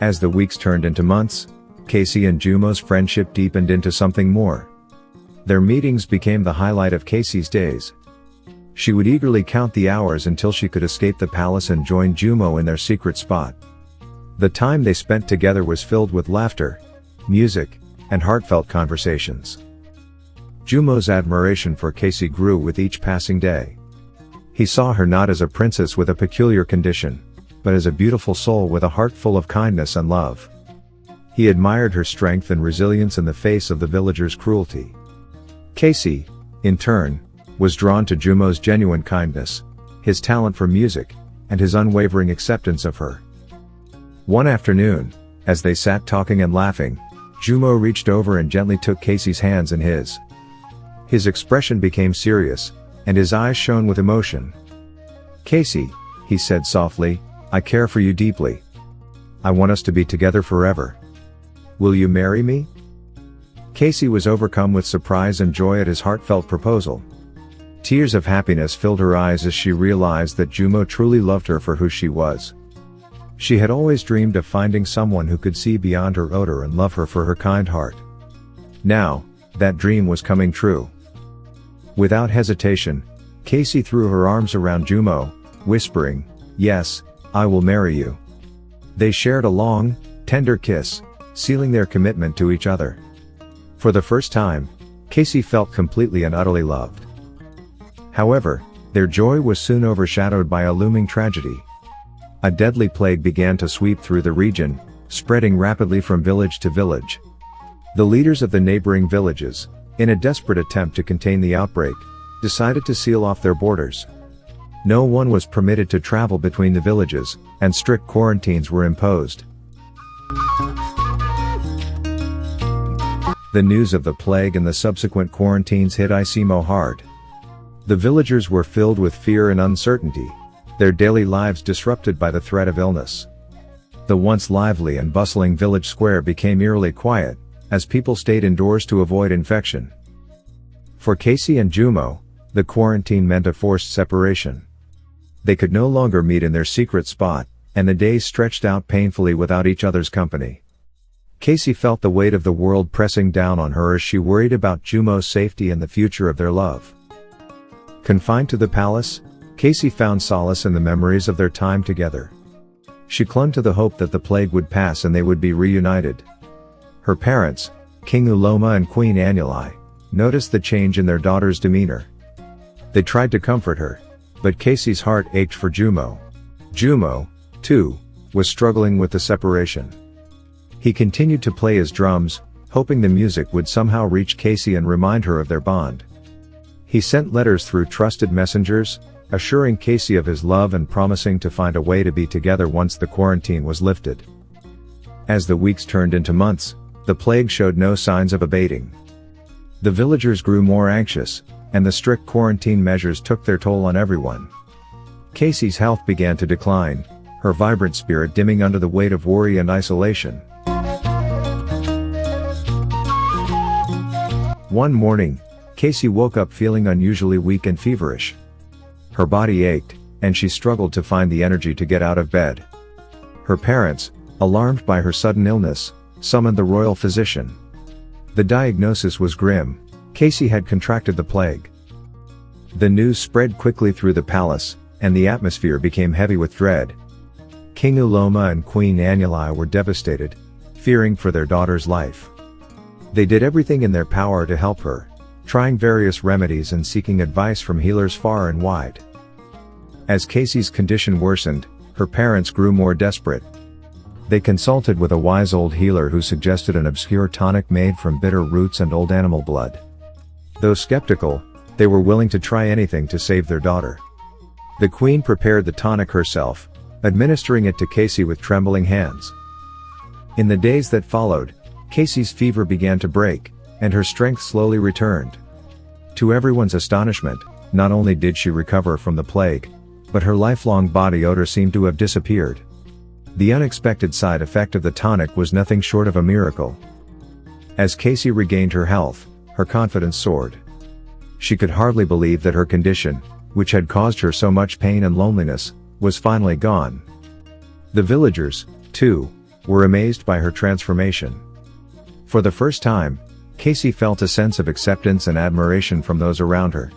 As the weeks turned into months, Kesi and Jumo's friendship deepened into something more. Their meetings became the highlight of Kesi's days. She would eagerly count the hours until she could escape the palace and join Jumo in their secret spot. The time they spent together was filled with laughter, music, and heartfelt conversations. Jumo's admiration for Kesi grew with each passing day. He saw her not as a princess with a peculiar condition, but as a beautiful soul with a heart full of kindness and love. He admired her strength and resilience in the face of the villagers' cruelty. Kesi, in turn, was drawn to Jumo's genuine kindness, his talent for music, and his unwavering acceptance of her. One afternoon, as they sat talking and laughing, Jumo reached over and gently took Kesi's hands in his. His expression became serious, and his eyes shone with emotion. "Kesi," he said softly, "I care for you deeply. I want us to be together forever. Will you marry me?" Kesi was overcome with surprise and joy at his heartfelt proposal. Tears of happiness filled her eyes as she realized that Jumo truly loved her for who she was. She had always dreamed of finding someone who could see beyond her odor and love her for her kind heart. Now, that dream was coming true. Without hesitation, Kesi threw her arms around Jumo, whispering, "Yes, I will marry you." They shared a long, tender kiss, sealing their commitment to each other. For the first time, Kesi felt completely and utterly loved. However, their joy was soon overshadowed by a looming tragedy. A deadly plague began to sweep through the region, spreading rapidly from village to village. The leaders of the neighboring villages, in a desperate attempt to contain the outbreak, decided to seal off their borders. No one was permitted to travel between the villages, and strict quarantines were imposed. The news of the plague and the subsequent quarantines hit Isimo hard. The villagers were filled with fear and uncertainty, their daily lives disrupted by the threat of illness. The once lively and bustling village square became eerily quiet, as people stayed indoors to avoid infection. For Kesi and Jumo, the quarantine meant a forced separation. They could no longer meet in their secret spot, and the days stretched out painfully without each other's company. Kesi felt the weight of the world pressing down on her as she worried about Jumo's safety and the future of their love. Confined to the palace, Kesi found solace in the memories of their time together. She clung to the hope that the plague would pass and they would be reunited. Her parents, King Uloma and Queen Annuli, noticed the change in their daughter's demeanor. They tried to comfort her, but Kesi's heart ached for Jumo. Jumo, too, was struggling with the separation. He continued to play his drums, hoping the music would somehow reach Kesi and remind her of their bond. He sent letters through trusted messengers, assuring Kesi of his love and promising to find a way to be together once the quarantine was lifted. As the weeks turned into months, the plague showed no signs of abating. The villagers grew more anxious, and the strict quarantine measures took their toll on everyone. Kesi's health began to decline, her vibrant spirit dimming under the weight of worry and isolation. One morning, Kesi woke up feeling unusually weak and feverish. Her body ached, and she struggled to find the energy to get out of bed. Her parents, alarmed by her sudden illness, summoned the royal physician. The diagnosis was grim: Kesi had contracted the plague. The news spread quickly through the palace, and the atmosphere became heavy with dread. King Uloma and Queen Annuli were devastated, fearing for their daughter's life. They did everything in their power to help her, trying various remedies and seeking advice from healers far and wide. As Kesi's condition worsened, her parents grew more desperate. They consulted with a wise old healer who suggested an obscure tonic made from bitter roots and old animal blood. Though skeptical, they were willing to try anything to save their daughter. The queen prepared the tonic herself, administering it to Kesi with trembling hands. In the days that followed, Kesi's fever began to break, and her strength slowly returned. To everyone's astonishment, not only did she recover from the plague, but her lifelong body odor seemed to have disappeared. The unexpected side effect of the tonic was nothing short of a miracle. As Kesi regained her health, her confidence soared. She could hardly believe that her condition, which had caused her so much pain and loneliness, was finally gone. The villagers, too, were amazed by her transformation. For the first time, Kesi felt a sense of acceptance and admiration from those around her.